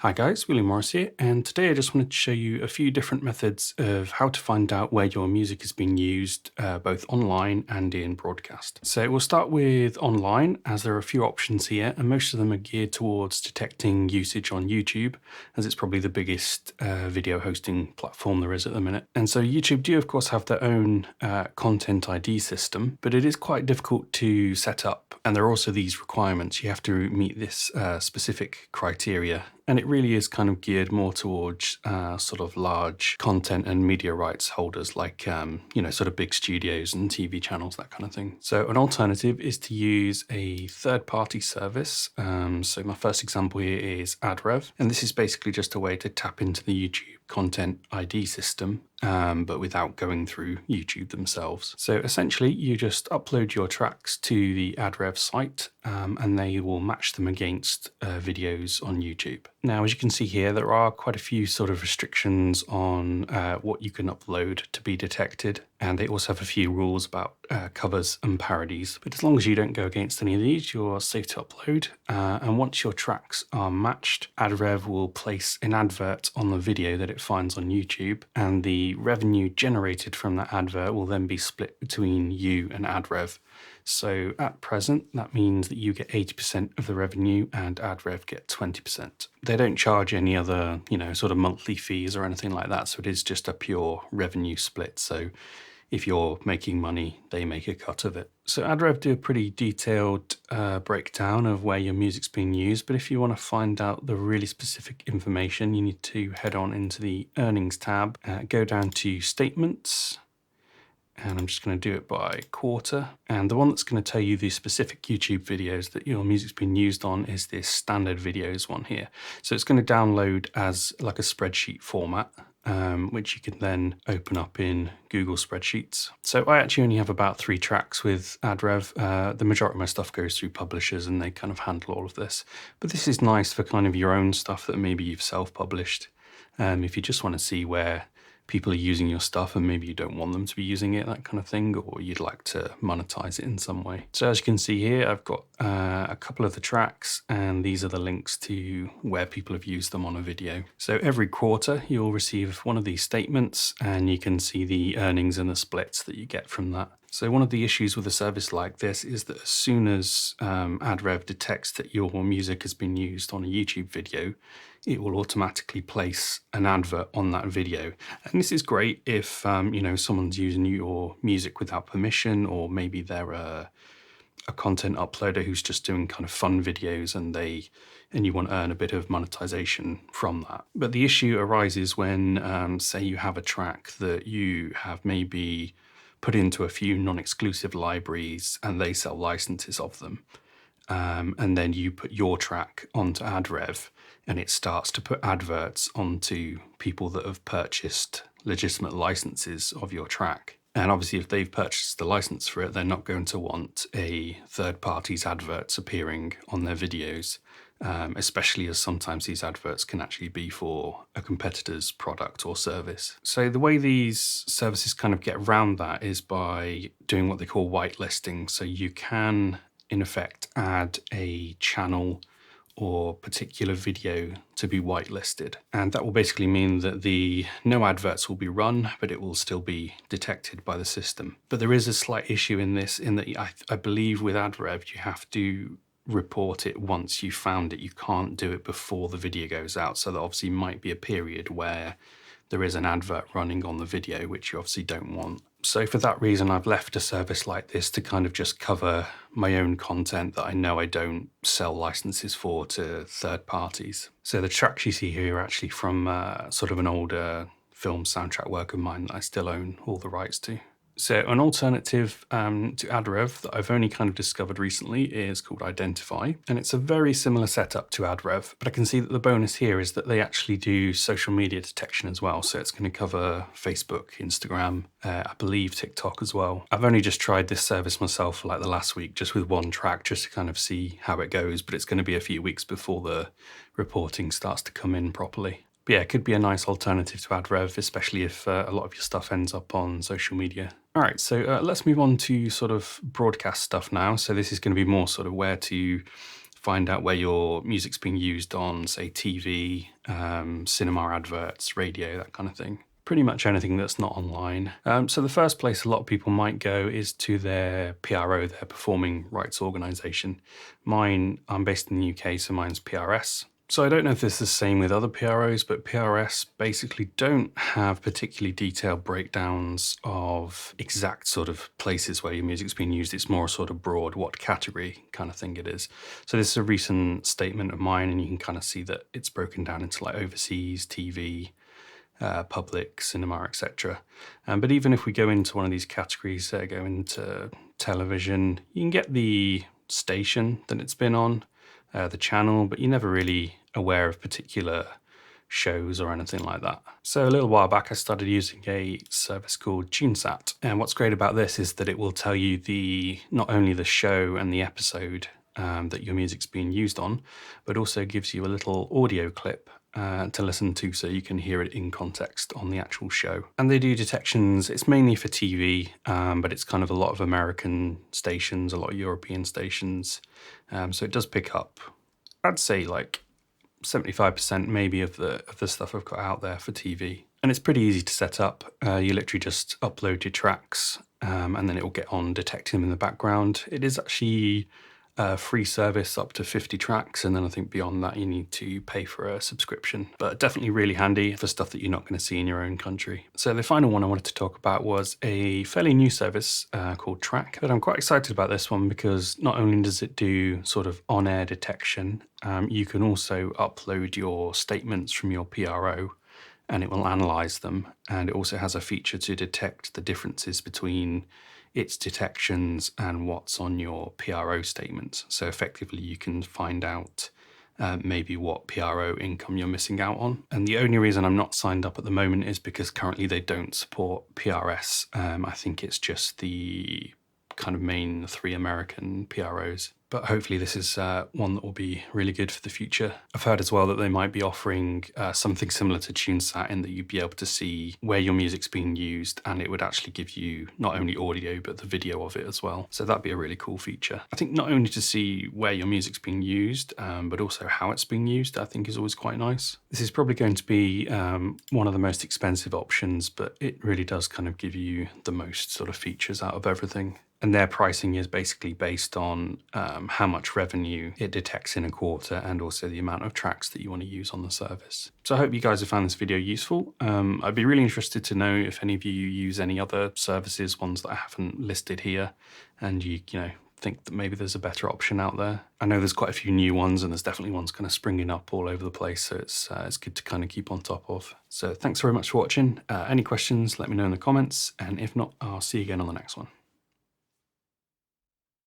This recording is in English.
Hi guys, William Morris here, and today I just wanted to show you a few different methods of how to find out where your music is being used, both online and in broadcast. So we'll start with online, as there are a few options here, and most of them are geared towards detecting usage on YouTube, as it's probably the biggest video hosting platform there is at the minute. And so YouTube do of course have their own content ID system, but it is quite difficult to set up, and there are also these requirements. You have to meet this specific criteria. And it really is kind of geared more towards sort of large content and media rights holders like, sort of big studios and TV channels, that kind of thing. So an alternative is to use a third-party service. So my first example here is AdRev. And this is basically just a way to tap into the YouTube content ID system, but without going through YouTube themselves. So essentially, you just upload your tracks to the AdRev site, and they will match them against videos on YouTube. Now, as you can see here, there are quite a few sort of restrictions on what you can upload to be detected. And they also have a few rules about covers and parodies. But as long as you don't go against any of these, you're safe to upload. And once your tracks are matched, AdRev will place an advert on the video that it finds on YouTube. And the revenue generated from that advert will then be split between you and AdRev. So at present, that means that you get 80% of the revenue and AdRev get 20%. They don't charge any other, sort of monthly fees or anything like that. So it is just a pure revenue split. So if you're making money, they make a cut of it. So AdRev do a pretty detailed breakdown of where your music's being used, but if you want to find out the really specific information, you need to head on into the Earnings tab, go down to Statements, and I'm just going to do it by quarter. And the one that's going to tell you the specific YouTube videos that your music's been used on is this standard videos one here. So it's going to download as like a spreadsheet format, which you can then open up in Google Spreadsheets. So I actually only have about 3 tracks with AdRev. The majority of my stuff goes through publishers and they kind of handle all of this. But this is nice for kind of your own stuff that maybe you've self-published. If you just want to see where people are using your stuff and maybe you don't want them to be using it, that kind of thing, or you'd like to monetize it in some way. So as you can see here, I've got a couple of the tracks, and these are the links to where people have used them on a video. So every quarter you'll receive one of these statements and you can see the earnings and the splits that you get from that. So one of the issues with a service like this is that as soon as AdRev detects that your music has been used on a YouTube video, it will automatically place an advert on that video. And this is great if, someone's using your music without permission, or maybe they're a content uploader who's just doing kind of fun videos and you want to earn a bit of monetization from that. But the issue arises when, say you have a track that you have maybe put into a few non-exclusive libraries and they sell licenses of them. And then you put your track onto AdRev and it starts to put adverts onto people that have purchased legitimate licenses of your track. And obviously if they've purchased the license for it, they're not going to want a third party's adverts appearing on their videos, especially as sometimes these adverts can actually be for a competitor's product or service. So the way these services kind of get around that is by doing what they call whitelisting. So you can, in effect, add a channel or particular video to be whitelisted. And that will basically mean that no adverts will be run, but it will still be detected by the system. But there is a slight issue in this, in that I believe with AdRev, you have to report it once you found it. You can't do it before the video goes out. So there obviously might be a period where there is an advert running on the video, which you obviously don't want. So for that reason, I've left a service like this to kind of just cover my own content that I know I don't sell licenses for to third parties. So the tracks you see here are actually from sort of an older film soundtrack work of mine that I still own all the rights to. So an alternative to AdRev that I've only kind of discovered recently is called Identify. And it's a very similar setup to AdRev, but I can see that the bonus here is that they actually do social media detection as well. So it's going to cover Facebook, Instagram, I believe TikTok as well. I've only just tried this service myself for like the last week, just with one track, just to kind of see how it goes. But it's going to be a few weeks before the reporting starts to come in properly. But yeah, it could be a nice alternative to AdRev, especially if a lot of your stuff ends up on social media. All right, so let's move on to sort of broadcast stuff now. So this is going to be more sort of where to find out where your music's being used on, say, TV, cinema adverts, radio, that kind of thing. Pretty much anything that's not online. So the first place a lot of people might go is to their PRO, their performing rights organization. I'm based in the UK, so mine's PRS. So I don't know if this is the same with other PROs, but PRS basically don't have particularly detailed breakdowns of exact sort of places where your music's been used. It's more sort of broad, what category kind of thing it is. So this is a recent statement of mine, and you can kind of see that it's broken down into like overseas, TV, public, cinema, etc. But even if we go into one of these categories, go into television, you can get the station that it's been on, the channel, but you're never really aware of particular shows or anything like that. So a little while back I started using a service called TuneSat, and what's great about this is that it will tell you not only the show and the episode that your music's being used on, but also gives you a little audio clip to listen to so you can hear it in context on the actual show. And they do detections, it's mainly for TV, but it's kind of a lot of American stations, a lot of European stations. So it does pick up, I'd say like 75% maybe of the stuff I've got out there for TV. And it's pretty easy to set up. You literally just upload your tracks and then it will get on detecting them in the background. It is actually a free service up to 50 tracks, and then I think beyond that you need to pay for a subscription. But definitely really handy for stuff that you're not going to see in your own country. So the final one I wanted to talk about was a fairly new service called Track. But I'm quite excited about this one because not only does it do sort of on-air detection, you can also upload your statements from your PRO and it will analyze them. And it also has a feature to detect the differences between its detections and what's on your PRO statements. So effectively you can find out maybe what PRO income you're missing out on. And the only reason I'm not signed up at the moment is because currently they don't support PRS. I think it's just the kind of main 3 American PROs. But hopefully this is one that will be really good for the future. I've heard as well that they might be offering something similar to TuneSat in that you'd be able to see where your music's being used, and it would actually give you not only audio but the video of it as well. So that'd be a really cool feature. I think not only to see where your music's being used, but also how it's being used, I think is always quite nice. This is probably going to be one of the most expensive options, but it really does kind of give you the most sort of features out of everything. And their pricing is basically based on how much revenue it detects in a quarter and also the amount of tracks that you want to use on the service. So I hope you guys have found this video useful. I'd be really interested to know if any of you use any other services, ones that I haven't listed here, and you know, think that maybe there's a better option out there. I know there's quite a few new ones and there's definitely ones kind of springing up all over the place, so it's good to kind of keep on top of. So thanks very much for watching. Any questions, let me know in the comments, and if not, I'll see you again on the next one.